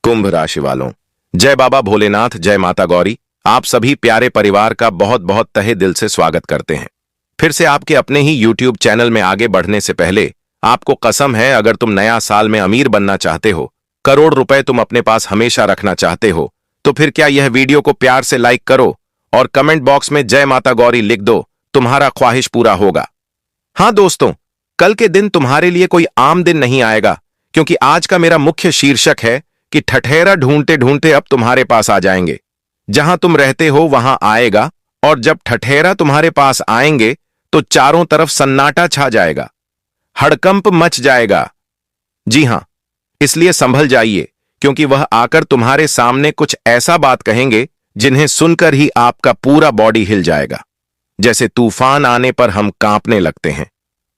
कुंभ राशि वालों, जय बाबा भोलेनाथ, जय माता गौरी। आप सभी प्यारे परिवार का बहुत बहुत तहे दिल से स्वागत करते हैं। फिर से आपके अपने ही YouTube चैनल में आगे बढ़ने से पहले आपको कसम है, अगर तुम नया साल में अमीर बनना चाहते हो, करोड़ रुपए तुम अपने पास हमेशा रखना चाहते हो, तो फिर क्या यह वीडियो को प्यार से लाइक करो और कमेंट बॉक्स में जय माता गौरी लिख दो, तुम्हारा ख्वाहिश पूरा होगा। हाँ दोस्तों, कल के दिन तुम्हारे लिए कोई आम दिन नहीं आएगा, क्योंकि आज का मेरा मुख्य शीर्षक है कि ठठेरा ढूंढते ढूंढते अब तुम्हारे पास आ जाएंगे। जहां तुम रहते हो वहां आएगा, और जब ठठेरा तुम्हारे पास आएंगे तो चारों तरफ सन्नाटा छा जाएगा, हड़कंप मच जाएगा। जी हां, इसलिए संभल जाइए, क्योंकि वह आकर तुम्हारे सामने कुछ ऐसा बात कहेंगे जिन्हें सुनकर ही आपका पूरा बॉडी हिल जाएगा, जैसे तूफान आने पर हम कांपने लगते हैं।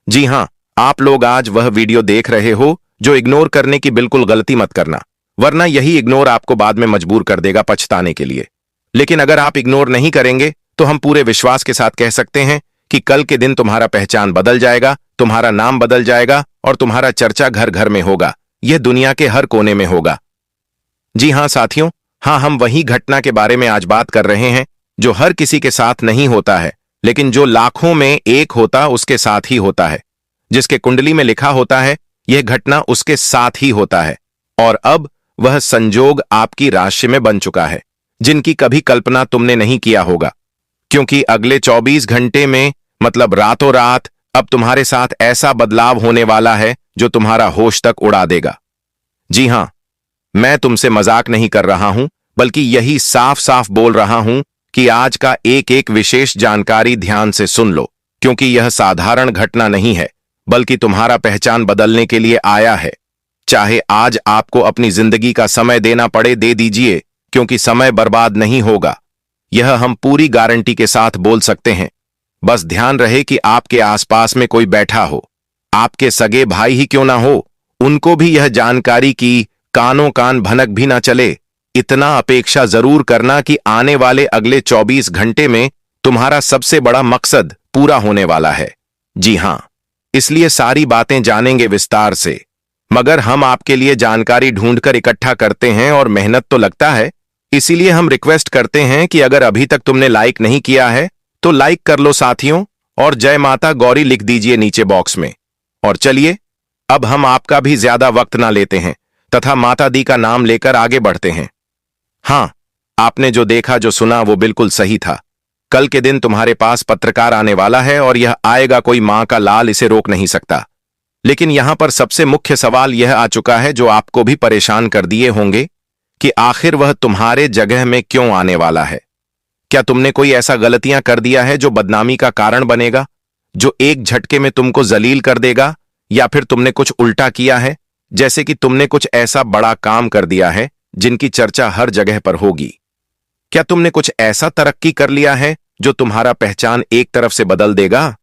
जी हां, आप लोग आज वह वीडियो देख रहे हो जो इग्नोर करने की बिल्कुल गलती मत करना, वरना यही इग्नोर आपको बाद में मजबूर कर देगा पछताने के लिए। लेकिन अगर आप इग्नोर नहीं करेंगे तो हम पूरे विश्वास के साथ कह सकते हैं कि कल के दिन तुम्हारा पहचान बदल जाएगा, तुम्हारा नाम बदल जाएगा और तुम्हारा चर्चा घर घर में होगा, यह दुनिया के हर कोने में होगा। जी हां साथियों, हाँ, हम वही घटना के बारे में आज बात कर रहे हैं जो हर किसी के साथ नहीं होता है, लेकिन जो लाखों में एक होता उसके साथ ही होता है। जिसके कुंडली में लिखा होता है यह घटना उसके साथ ही होता है, और अब वह संजोग आपकी राशि में बन चुका है, जिनकी कभी कल्पना तुमने नहीं किया होगा। क्योंकि अगले 24 घंटे में, मतलब रातों रात, अब तुम्हारे साथ ऐसा बदलाव होने वाला है जो तुम्हारा होश तक उड़ा देगा। जी हां, मैं तुमसे मजाक नहीं कर रहा हूं, बल्कि यही साफ साफ बोल रहा हूं कि आज का एक एक विशेष जानकारी ध्यान से सुन लो, क्योंकि यह साधारण घटना नहीं है, बल्कि तुम्हारा पहचान बदलने के लिए आया है। चाहे आज आपको अपनी जिंदगी का समय देना पड़े, दे दीजिए, क्योंकि समय बर्बाद नहीं होगा। यह हम पूरी गारंटी के साथ बोल सकते हैं। बस ध्यान रहे कि आपके आसपास में कोई बैठा हो, आपके सगे भाई ही क्यों ना हो, उनको भी यह जानकारी की कानों कान भनक भी ना चले। इतना अपेक्षा जरूर करना कि आने वाले अगले 24 घंटे में तुम्हारा सबसे बड़ा मकसद पूरा होने वाला है। जी हां, इसलिए सारी बातें जानेंगे विस्तार से, मगर हम आपके लिए जानकारी ढूंढकर इकट्ठा करते हैं और मेहनत तो लगता है। इसीलिए हम रिक्वेस्ट करते हैं कि अगर अभी तक तुमने लाइक नहीं किया है तो लाइक कर लो साथियों, और जय माता गौरी लिख दीजिए नीचे बॉक्स में। और चलिए, अब हम आपका भी ज्यादा वक्त ना लेते हैं तथा माता दी का नाम लेकर आगे बढ़ते हैं। हां, आपने जो देखा जो सुना वो बिल्कुल सही था। कल के दिन तुम्हारे पास पत्रकार आने वाला है, और यह आएगा कोई मां का लाल, इसे रोक नहीं सकता। लेकिन यहां पर सबसे मुख्य सवाल यह आ चुका है जो आपको भी परेशान कर दिए होंगे कि आखिर वह तुम्हारे जगह में क्यों आने वाला है। क्या तुमने कोई ऐसा गलतियां कर दिया है जो बदनामी का कारण बनेगा, जो एक झटके में तुमको जलील कर देगा, या फिर तुमने कुछ उल्टा किया है, जैसे कि तुमने कुछ ऐसा बड़ा काम कर दिया है जिनकी चर्चा हर जगह पर होगी। क्या तुमने कुछ ऐसा तरक्की कर लिया है जो तुम्हारा पहचान एक तरफ से बदल देगा?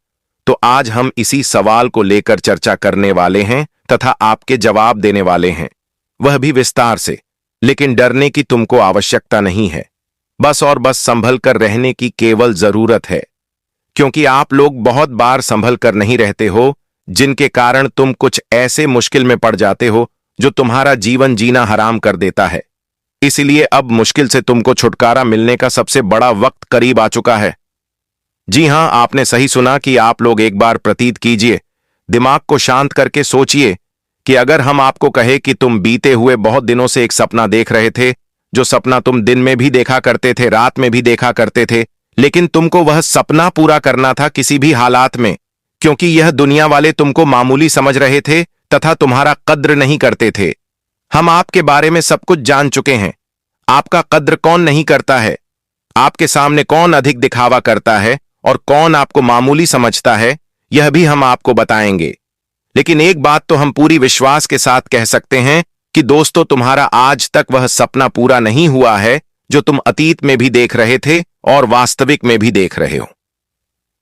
तो आज हम इसी सवाल को लेकर चर्चा करने वाले हैं तथा आपके जवाब देने वाले हैं, वह भी विस्तार से। लेकिन डरने की तुमको आवश्यकता नहीं है, बस और बस संभल कर रहने की केवल जरूरत है, क्योंकि आप लोग बहुत बार संभल कर नहीं रहते हो, जिनके कारण तुम कुछ ऐसे मुश्किल में पड़ जाते हो जो तुम्हारा जीवन जीना हराम कर देता है। इसलिए अब मुश्किल से तुमको छुटकारा मिलने का सबसे बड़ा वक्त करीब आ चुका है। जी हां, आपने सही सुना कि आप लोग एक बार प्रतीत कीजिए, दिमाग को शांत करके सोचिए कि अगर हम आपको कहे कि तुम बीते हुए बहुत दिनों से एक सपना देख रहे थे, जो सपना तुम दिन में भी देखा करते थे, रात में भी देखा करते थे, लेकिन तुमको वह सपना पूरा करना था किसी भी हालात में, क्योंकि यह दुनिया वाले तुमको मामूली समझ रहे थे तथा तुम्हारा कद्र नहीं करते थे। हम आपके बारे में सब कुछ जान चुके हैं। आपका कद्र कौन नहीं करता है, आपके सामने कौन अधिक दिखावा करता है और कौन आपको मामूली समझता है, यह भी हम आपको बताएंगे। लेकिन एक बात तो हम पूरी विश्वास के साथ कह सकते हैं कि दोस्तों, तुम्हारा आज तक वह सपना पूरा नहीं हुआ है जो तुम अतीत में भी देख रहे थे और वास्तविक में भी देख रहे हो।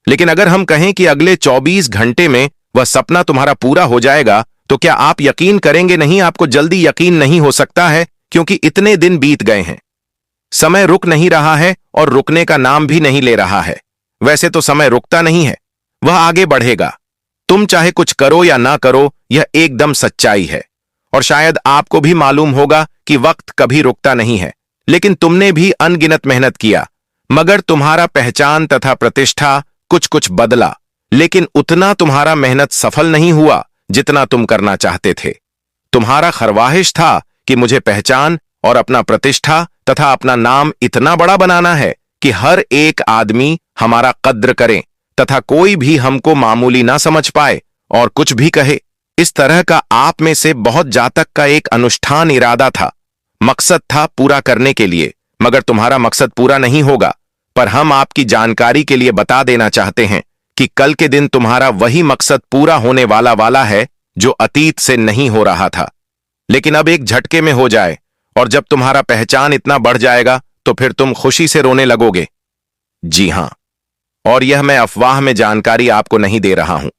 लेकिन अगर हम कहें कि अगले 24 घंटे में वह सपना तुम्हारा पूरा हो जाएगा, तो क्या आप यकीन करेंगे? नहीं, आपको जल्दी यकीन नहीं हो सकता है, क्योंकि इतने दिन बीत गए हैं। समय रुक नहीं रहा है और रुकने का नाम भी नहीं ले रहा है। वैसे तो समय रुकता नहीं है, वह आगे बढ़ेगा। तुम चाहे कुछ करो या ना करो, यह एकदम सच्चाई है। और शायद आपको भी मालूम होगा कि कि वक्त कभी रुकता नहीं है, लेकिन तुमने भी अनगिनत मेहनत किया, मगर तुम्हारा पहचान तथा प्रतिष्ठा कुछ कुछ बदला, लेकिन उतना तुम्हारा मेहनत सफल नहीं हुआ जितना तुम करना चाहते थे। तुम्हारा खरवाहिश था कि मुझे पहचान और अपना प्रतिष्ठा तथा अपना नाम इतना बड़ा बनाना है कि हर एक आदमी हमारा कद्र करे तथा कोई भी हमको मामूली ना समझ पाए और कुछ भी कहे। इस तरह का आप में से बहुत जातक का एक अनुष्ठान इरादा था, मकसद था पूरा करने के लिए, मगर तुम्हारा मकसद पूरा नहीं होगा। पर हम आपकी जानकारी के लिए बता देना चाहते हैं कि कल के दिन तुम्हारा वही मकसद पूरा होने वाला है जो अतीत से नहीं हो रहा था, लेकिन अब एक झटके में हो जाए, और जब तुम्हारा पहचान इतना बढ़ जाएगा तो फिर तुम खुशी से रोने लगोगे। जी हां, और यह मैं अफवाह में जानकारी आपको नहीं दे रहा हूं,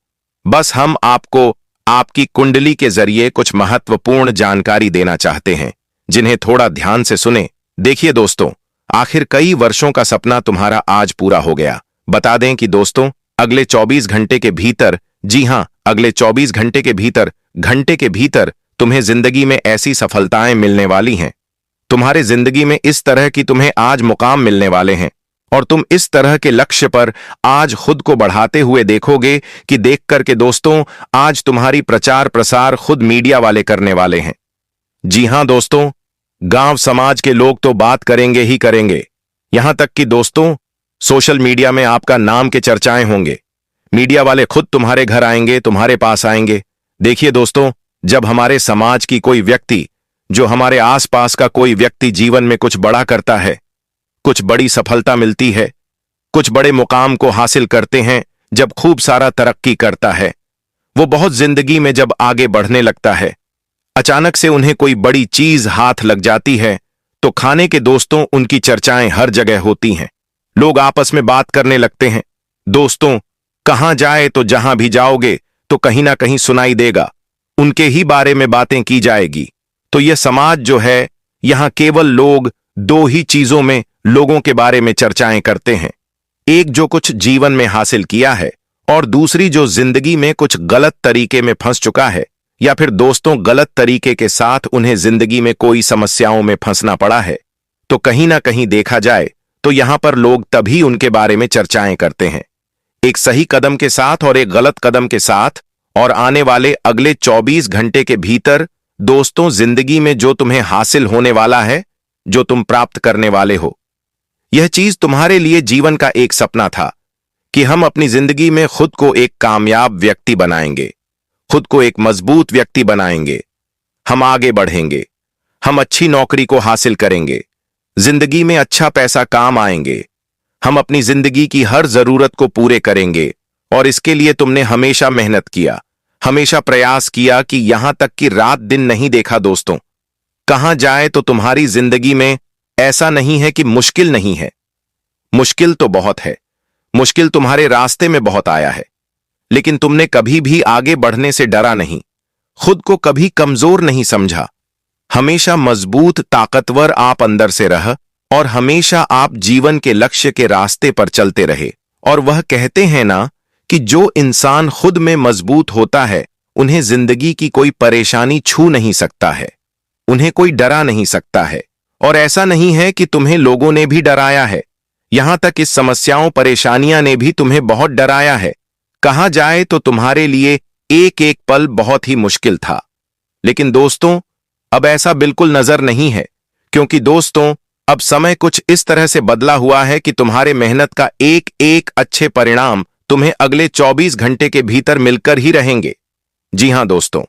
बस हम आपको आपकी कुंडली के जरिए कुछ महत्वपूर्ण जानकारी देना चाहते हैं, जिन्हें थोड़ा ध्यान से सुने। देखिए दोस्तों, आखिर कई वर्षों का सपना तुम्हारा आज पूरा हो गया। बता दें कि दोस्तों, अगले 24 घंटे के भीतर, जी हां, अगले 24 घंटे के भीतर तुम्हें जिंदगी में ऐसी सफलताएं मिलने वाली हैं, तुम्हारे जिंदगी में इस तरह की तुम्हें आज मुकाम मिलने वाले हैं, और तुम इस तरह के लक्ष्य पर आज खुद को बढ़ाते हुए देखोगे कि देख करके दोस्तों, आज तुम्हारी प्रचार प्रसार खुद मीडिया वाले करने वाले हैं। जी हां दोस्तों, गांव समाज के लोग तो बात करेंगे ही करेंगे, यहां तक कि दोस्तों सोशल मीडिया में आपका नाम के चर्चाएं होंगे। मीडिया वाले खुद तुम्हारे घर आएंगे, तुम्हारे पास आएंगे। देखिए दोस्तों, जब हमारे समाज की कोई व्यक्ति, जो हमारे आसपास का कोई व्यक्ति जीवन में कुछ बड़ा करता है, कुछ बड़ी सफलता मिलती है, कुछ बड़े मुकाम को हासिल करते हैं, जब खूब सारा तरक्की करता है, वो बहुत जिंदगी में जब आगे बढ़ने लगता है, अचानक से उन्हें कोई बड़ी चीज हाथ लग जाती है, तो खाने के दोस्तों उनकी चर्चाएं हर जगह होती हैं। लोग आपस में बात करने लगते हैं। दोस्तों, कहां जाए तो जहां भी जाओगे तो कहीं ना कहीं सुनाई देगा, उनके ही बारे में बातें की जाएगी। तो यह समाज जो है, यहां केवल लोग दो ही चीजों में लोगों के बारे में चर्चाएं करते हैं, एक जो कुछ जीवन में हासिल किया है, और दूसरी जो जिंदगी में कुछ गलत तरीके में फंस चुका है, या फिर दोस्तों गलत तरीके के साथ उन्हें जिंदगी में कोई समस्याओं में फंसना पड़ा है। तो कहीं ना कहीं देखा जाए तो यहां पर लोग तभी उनके बारे में चर्चाएं करते हैं, एक सही कदम के साथ और एक गलत कदम के साथ। और आने वाले अगले 24 घंटे के भीतर दोस्तों, जिंदगी में जो तुम्हें हासिल होने वाला है, जो तुम प्राप्त करने वाले हो, यह चीज तुम्हारे लिए जीवन का एक सपना था कि हम अपनी जिंदगी में खुद को एक कामयाब व्यक्ति बनाएंगे, खुद को एक मजबूत व्यक्ति बनाएंगे, हम आगे बढ़ेंगे, हम अच्छी नौकरी को हासिल करेंगे, जिंदगी में अच्छा पैसा काम आएंगे, हम अपनी जिंदगी की हर जरूरत को पूरे करेंगे। और इसके लिए तुमने हमेशा मेहनत किया, हमेशा प्रयास किया कि यहां तक कि रात दिन नहीं देखा। दोस्तों, कहां जाए तो तुम्हारी जिंदगी में ऐसा नहीं है कि मुश्किल नहीं है, मुश्किल तो बहुत है, मुश्किल तुम्हारे रास्ते में बहुत आया है, लेकिन तुमने कभी भी आगे बढ़ने से डरा नहीं, खुद को कभी कमजोर नहीं समझा, हमेशा मजबूत ताकतवर आप अंदर से रह, और हमेशा आप जीवन के लक्ष्य के रास्ते पर चलते रहे। और वह कहते हैं ना कि जो इंसान खुद में मजबूत होता है, उन्हें जिंदगी की कोई परेशानी छू नहीं सकता है, उन्हें कोई डरा नहीं सकता है। और ऐसा नहीं है कि तुम्हें लोगों ने भी डराया है, यहां तक इस समस्याओं परेशानियां ने भी तुम्हें बहुत डराया है। कहा जाए तो तुम्हारे लिए एक एक पल बहुत ही मुश्किल था, लेकिन दोस्तों अब ऐसा बिल्कुल नजर नहीं है, क्योंकि दोस्तों अब समय कुछ इस तरह से बदला हुआ है कि तुम्हारे मेहनत का एक एक अच्छे परिणाम तुम्हें अगले 24 घंटे के भीतर मिलकर ही रहेंगे। जी हां दोस्तों,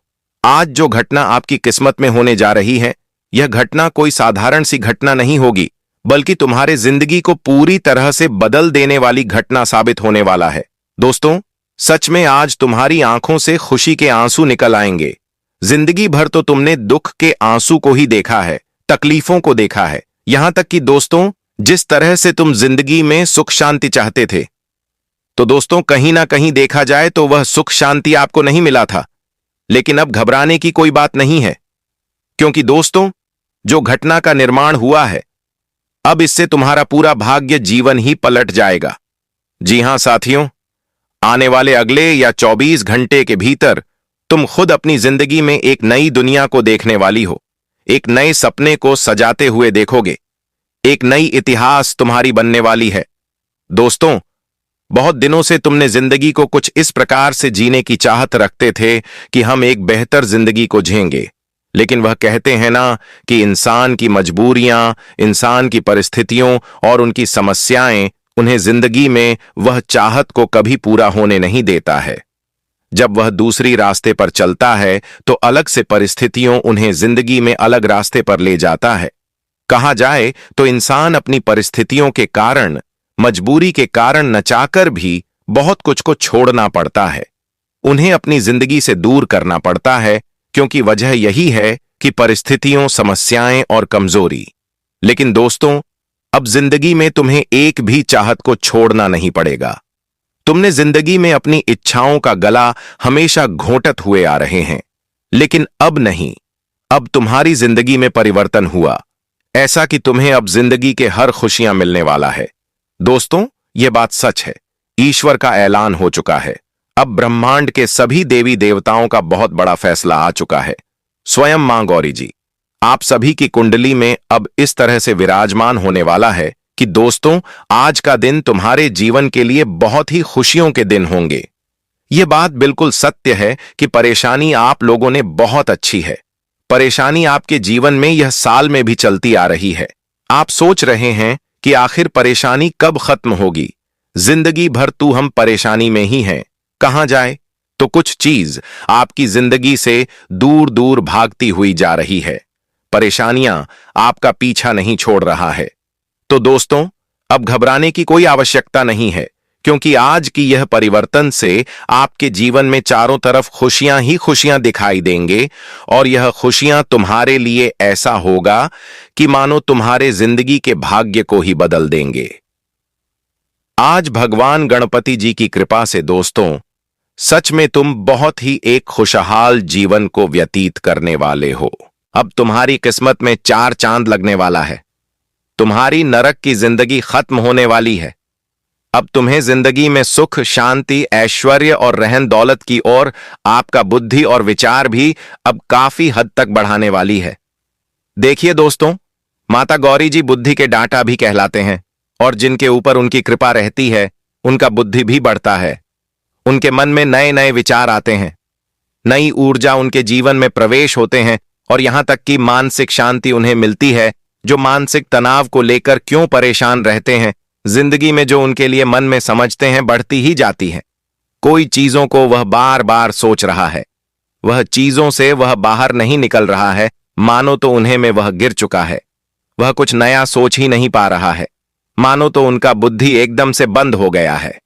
आज जो घटना आपकी किस्मत में होने जा रही है, यह घटना कोई साधारण सी घटना नहीं होगी, बल्कि तुम्हारे जिंदगी को पूरी तरह से बदल देने वाली घटना साबित होने वाला है। दोस्तों, सच में आज तुम्हारी आंखों से खुशी के आंसू निकल आएंगे। जिंदगी भर तो तुमने दुख के आंसू को ही देखा है, तकलीफों को देखा है, यहां तक कि दोस्तों जिस तरह से तुम जिंदगी में सुख शांति चाहते थे, तो दोस्तों कहीं ना कहीं देखा जाए तो वह सुख शांति आपको नहीं मिला था। लेकिन अब घबराने की कोई बात नहीं है, क्योंकि दोस्तों जो घटना का निर्माण हुआ है, अब इससे तुम्हारा पूरा भाग्य जीवन ही पलट जाएगा। जी हां साथियों, आने वाले अगले या 24 घंटे के भीतर तुम खुद अपनी जिंदगी में एक नई दुनिया को देखने वाली हो, एक नए सपने को सजाते हुए देखोगे। एक नई इतिहास तुम्हारी बनने वाली है। दोस्तों, बहुत दिनों से तुमने जिंदगी को कुछ इस प्रकार से जीने की चाहत रखते थे कि हम एक बेहतर जिंदगी को जिएंगे। लेकिन वह कहते हैं ना कि इंसान की मजबूरियां, इंसान की परिस्थितियों और उनकी समस्याएं उन्हें जिंदगी में वह चाहत को कभी पूरा होने नहीं देता है। जब वह दूसरी रास्ते पर चलता है तो अलग से परिस्थितियों उन्हें जिंदगी में अलग रास्ते पर ले जाता है। कहा जाए तो इंसान अपनी परिस्थितियों के कारण, मजबूरी के कारण न चाहकर भी बहुत कुछ को छोड़ना पड़ता है। उन्हें अपनी जिंदगी से दूर करना पड़ता है, क्योंकि वजह यही है कि परिस्थितियों, समस्याएं और कमजोरी। लेकिन दोस्तों, अब जिंदगी में तुम्हें एक भी चाहत को छोड़ना नहीं पड़ेगा। तुमने जिंदगी में अपनी इच्छाओं का गला हमेशा घोंटत हुए आ रहे हैं, लेकिन अब नहीं। अब तुम्हारी जिंदगी में परिवर्तन हुआ, ऐसा कि तुम्हें अब जिंदगी के हर खुशियां मिलने वाला है। दोस्तों, यह बात सच है। ईश्वर का ऐलान हो चुका है। अब ब्रह्मांड के सभी देवी देवताओं का बहुत बड़ा फैसला आ चुका है। स्वयं मां गौरी जी आप सभी की कुंडली में अब इस तरह से विराजमान होने वाला है कि दोस्तों, आज का दिन तुम्हारे जीवन के लिए बहुत ही खुशियों के दिन होंगे। यह बात बिल्कुल सत्य है कि परेशानी आप लोगों ने बहुत अच्छी है। परेशानी आपके जीवन में यह साल में भी चलती आ रही है। आप सोच रहे हैं कि आखिर परेशानी कब खत्म होगी। जिंदगी भर तू हम परेशानी में ही हैं। कहां जाए तो कुछ चीज आपकी जिंदगी से दूर दूर भागती हुई जा रही है। परेशानियां आपका पीछा नहीं छोड़ रहा है। तो दोस्तों, अब घबराने की कोई आवश्यकता नहीं है, क्योंकि आज की यह परिवर्तन से आपके जीवन में चारों तरफ खुशियां ही खुशियां दिखाई देंगे। और यह खुशियां तुम्हारे लिए ऐसा होगा कि मानो तुम्हारे जिंदगी के भाग्य को ही बदल देंगे। आज भगवान गणपति जी की कृपा से दोस्तों, सच में तुम बहुत ही एक खुशहाल जीवन को व्यतीत करने वाले हो। अब तुम्हारी किस्मत में 4 चांद लगने वाला है। तुम्हारी नरक की जिंदगी खत्म होने वाली है। अब तुम्हें जिंदगी में सुख, शांति, ऐश्वर्य और रहन दौलत की ओर आपका बुद्धि और विचार भी अब काफी हद तक बढ़ाने वाली है। देखिए दोस्तों, माता गौरी जी बुद्धि के डांटा भी कहलाते हैं, और जिनके ऊपर उनकी कृपा रहती है उनका बुद्धि भी बढ़ता है। उनके मन में नए नए विचार आते हैं, नई ऊर्जा उनके जीवन में प्रवेश होते हैं, और यहां तक कि मानसिक शांति उन्हें मिलती है। जो मानसिक तनाव को लेकर क्यों परेशान रहते हैं, जिंदगी में जो उनके लिए मन में समझते हैं, बढ़ती ही जाती है। कोई चीजों को वह बार बार सोच रहा है, वह चीजों से वह बाहर नहीं निकल रहा है, मानो तो उन्हें में वह गिर चुका है। वह कुछ नया सोच ही नहीं पा रहा है, मानो तो उनका बुद्धि एकदम से बंद हो गया है।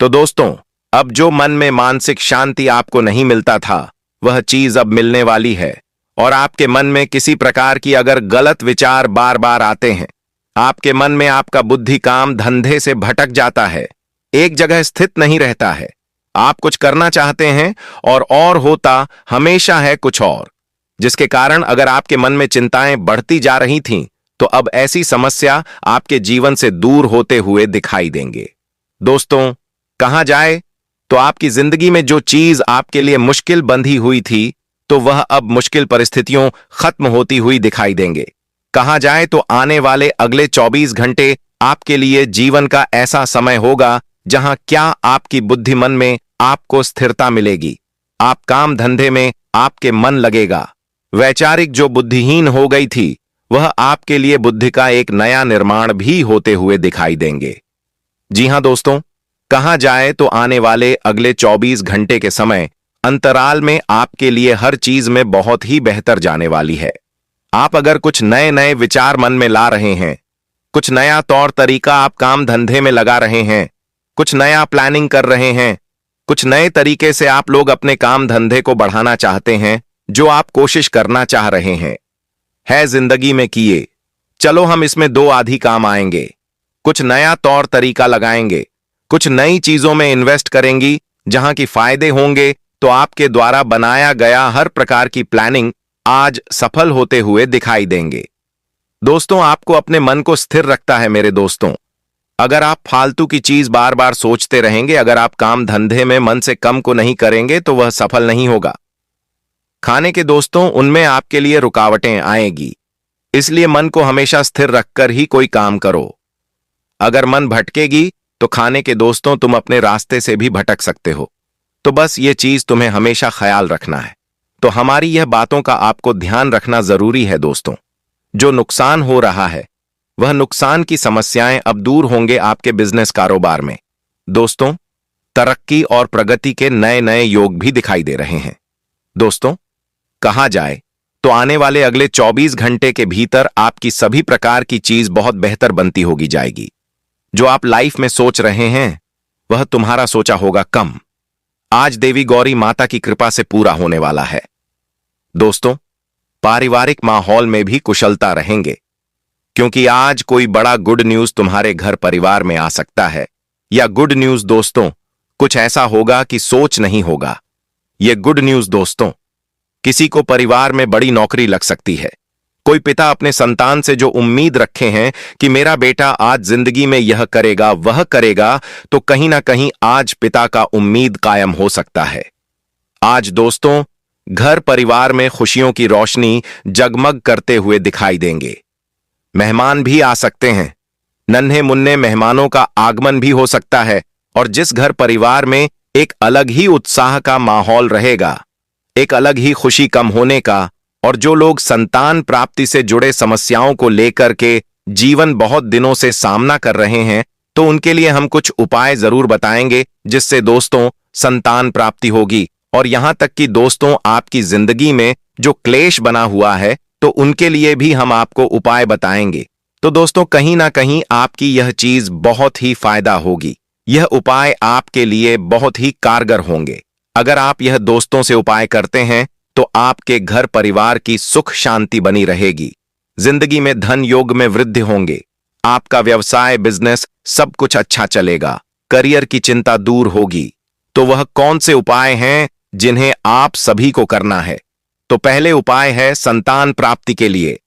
तो दोस्तों, अब जो मन में मानसिक शांति आपको नहीं मिलता था, वह चीज अब मिलने वाली है। और आपके मन में किसी प्रकार की अगर गलत विचार बार बार आते हैं, आपके मन में आपका बुद्धि काम धंधे से भटक जाता है, एक जगह स्थित नहीं रहता है। आप कुछ करना चाहते हैं और होता हमेशा है कुछ और, जिसके कारण अगर आपके मन में चिंताएं बढ़ती जा रही थीं, तो अब ऐसी समस्या आपके जीवन से दूर होते हुए दिखाई देंगे। दोस्तों, कहा जाए तो आपकी जिंदगी में जो चीज आपके लिए मुश्किल बंधी हुई थी, तो वह अब मुश्किल परिस्थितियों खत्म होती हुई दिखाई देंगे। कहा जाए तो आने वाले अगले 24 घंटे आपके लिए जीवन का ऐसा समय होगा जहां क्या आपकी बुद्धि मन में आपको स्थिरता मिलेगी। आप काम धंधे में आपके मन लगेगा। वैचारिक जो बुद्धिहीन हो गई थी, वह आपके लिए बुद्धि का एक नया निर्माण भी होते हुए दिखाई देंगे। जी हां दोस्तों, कहा जाए तो आने वाले अगले 24 घंटे के समय अंतराल में आपके लिए हर चीज में बहुत ही बेहतर जाने वाली है। आप अगर कुछ नए नए विचार मन में ला रहे हैं, कुछ नया तौर तरीका आप काम धंधे में लगा रहे हैं, कुछ नया प्लानिंग कर रहे हैं, कुछ नए तरीके से आप लोग अपने काम धंधे को बढ़ाना चाहते हैं, जो आप कोशिश करना चाह रहे हैं, है जिंदगी में किए, चलो हम इसमें 2 आधी काम आएंगे। कुछ नया तौर तरीका लगाएंगे, कुछ नई चीजों में इन्वेस्ट करेंगी जहां की फायदे होंगे, तो आपके द्वारा बनाया गया हर प्रकार की प्लानिंग आज सफल होते हुए दिखाई देंगे। दोस्तों, आपको अपने मन को स्थिर रखता है मेरे दोस्तों। अगर आप फालतू की चीज बार बार सोचते रहेंगे, अगर आप काम धंधे में मन से कम को नहीं करेंगे, तो वह सफल नहीं होगा। खाने के दोस्तों, उनमें आपके लिए रुकावटें आएगी, इसलिए मन को हमेशा स्थिर रखकर ही कोई काम करो। अगर मन भटकेगी तो खाने के दोस्तों तुम अपने रास्ते से भी भटक सकते हो। तो बस ये चीज तुम्हें हमेशा ख्याल रखना है। तो हमारी यह बातों का आपको ध्यान रखना जरूरी है दोस्तों। जो नुकसान हो रहा है वह नुकसान की समस्याएं अब दूर होंगे आपके बिजनेस कारोबार में। दोस्तों, तरक्की और प्रगति के नए नए योग भी दिखाई दे रहे हैं। दोस्तों, कहा जाए तो आने वाले अगले 24 घंटे के भीतर आपकी सभी प्रकार की चीज बहुत बेहतर बनती होगी जाएगी। जो आप लाइफ में सोच रहे हैं वह तुम्हारा सोचा होगा कम आज देवी गौरी माता की कृपा से पूरा होने वाला है। दोस्तों, पारिवारिक माहौल में भी कुशलता रहेंगे, क्योंकि आज कोई बड़ा गुड न्यूज तुम्हारे घर परिवार में आ सकता है। या गुड न्यूज दोस्तों कुछ ऐसा होगा कि सोच नहीं होगा। यह गुड न्यूज दोस्तों, किसी को परिवार में बड़ी नौकरी लग सकती है। कोई पिता अपने संतान से जो उम्मीद रखे हैं कि मेरा बेटा आज जिंदगी में यह करेगा वह करेगा, तो कहीं ना कहीं आज पिता का उम्मीद कायम हो सकता है। आज दोस्तों घर परिवार में खुशियों की रोशनी जगमग करते हुए दिखाई देंगे। मेहमान भी आ सकते हैं। नन्हे मुन्ने मेहमानों का आगमन भी हो सकता है, और जिस घर परिवार में एक अलग ही उत्साह का माहौल रहेगा, एक अलग ही खुशी कम होने का, और जो लोग संतान प्राप्ति से जुड़े समस्याओं को लेकर के जीवन बहुत दिनों से सामना कर रहे हैं, तो उनके लिए हम कुछ उपाय जरूर बताएंगे जिससे दोस्तों संतान प्राप्ति होगी। और यहां तक कि दोस्तों आपकी जिंदगी में जो क्लेश बना हुआ है तो उनके लिए भी हम आपको उपाय बताएंगे। तो दोस्तों कहीं ना कहीं आपकी यह चीज बहुत ही फायदा होगी। यह उपाय आपके लिए बहुत ही कारगर होंगे। अगर आप यह दोस्तों से उपाय करते हैं तो आपके घर परिवार की सुख शांति बनी रहेगी। जिंदगी में धन योग में वृद्धि होंगे। आपका व्यवसाय बिजनेस सब कुछ अच्छा चलेगा। करियर की चिंता दूर होगी। तो वह कौन से उपाय हैं जिन्हें आप सभी को करना है? तो पहले उपाय है संतान प्राप्ति के लिए।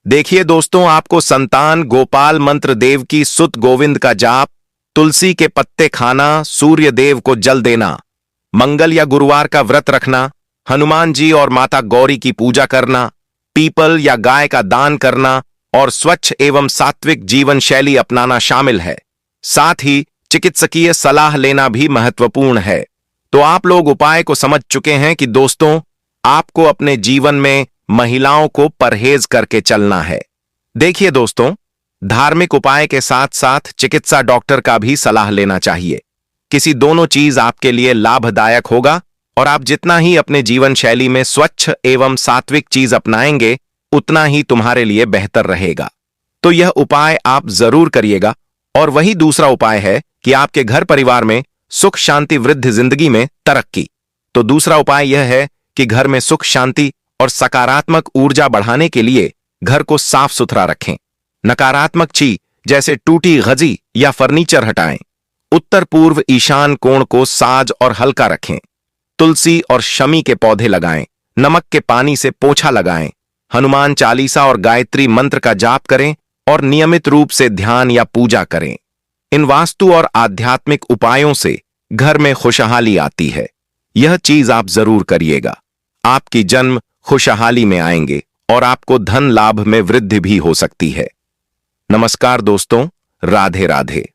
देखिए दोस्तों, आपको संतान गोपाल मंत्र देव की सुत गोविंद का जाप, तुलसी के पत्ते खाना, सूर्य देव को जल देना, मंगल या गुरुवार का व्रत रखना, हनुमान जी और माता गौरी की पूजा करना, पीपल या गाय का दान करना और स्वच्छ एवं सात्विक जीवन शैली अपनाना शामिल है। साथ ही चिकित्सकीय सलाह लेना भी महत्वपूर्ण है। तो आप लोग उपाय को समझ चुके हैं कि दोस्तों आपको अपने जीवन में महिलाओं को परहेज करके चलना है। देखिए दोस्तों, धार्मिक उपाय के साथ साथ चिकित्सा डॉक्टर का भी सलाह लेना चाहिए। किसी दोनों चीज आपके लिए लाभदायक होगा, और आप जितना ही अपने जीवन शैली में स्वच्छ एवं सात्विक चीज अपनाएंगे उतना ही तुम्हारे लिए बेहतर रहेगा। तो यह उपाय आप जरूर करिएगा। और वही दूसरा उपाय है कि आपके घर परिवार में सुख शांति वृद्धि, जिंदगी में तरक्की। तो दूसरा उपाय यह है कि घर में सुख शांति और सकारात्मक ऊर्जा बढ़ाने के लिए घर को साफ सुथरा रखें। नकारात्मक चीज जैसे टूटी गजी या फर्नीचर हटाएं। उत्तर पूर्व ईशान कोण को साज और हल्का रखें। तुलसी और शमी के पौधे लगाएं। नमक के पानी से पोछा लगाएं। हनुमान चालीसा और गायत्री मंत्र का जाप करें और नियमित रूप से ध्यान या पूजा करें। इन वास्तु और आध्यात्मिक उपायों से घर में खुशहाली आती है। यह चीज आप जरूर करिएगा। आपकी जन्म खुशहाली में आएंगे और आपको धन लाभ में वृद्धि भी हो सकती है। नमस्कार दोस्तों, राधे राधे।